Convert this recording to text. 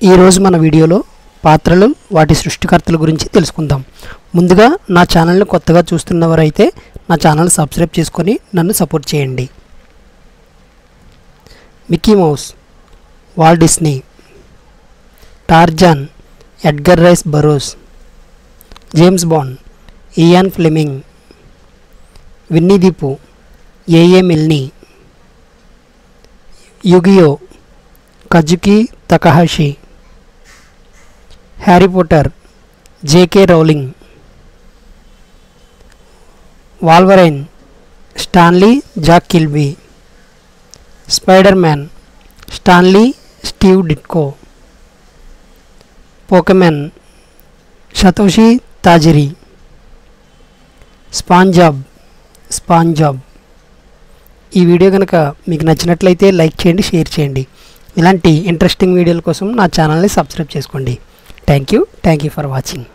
ఈరోజు మన వీడియోలో పాత్రలు వాటి సృష్టికర్తల గురించి తెలుసుకుందాం. ముందుగా నా ఛానల్ని కొత్తగా చూస్తున్నవారైతే నా ఛానల్ సబ్స్క్రైబ్ చేసుకొని నన్ను సపోర్ట్ చేయండి. Mickey Mouse, Walt Disney. Tarzan, Edgar Rice Burroughs. James Bond, Ian Fleming. Winnie the Pooh, A Milne. Yugioh, Kazuki Takahashi. Harry Potter, JK Rowling. Wolverine, Stanley Jack Kirby. Spider man, Stanley Steve Ditko. Pokemon, Satoshi Tajiri. SpongeBob. ఈ video కనుక మీకు నచ్చినట్లయితే like చేయండి, share చేయండి. ఇలాంటి interesting వీడియోల కోసం నా ఛానల్ని సబ్స్క్రైబ్ చేసుకోండి. Thank you for watching.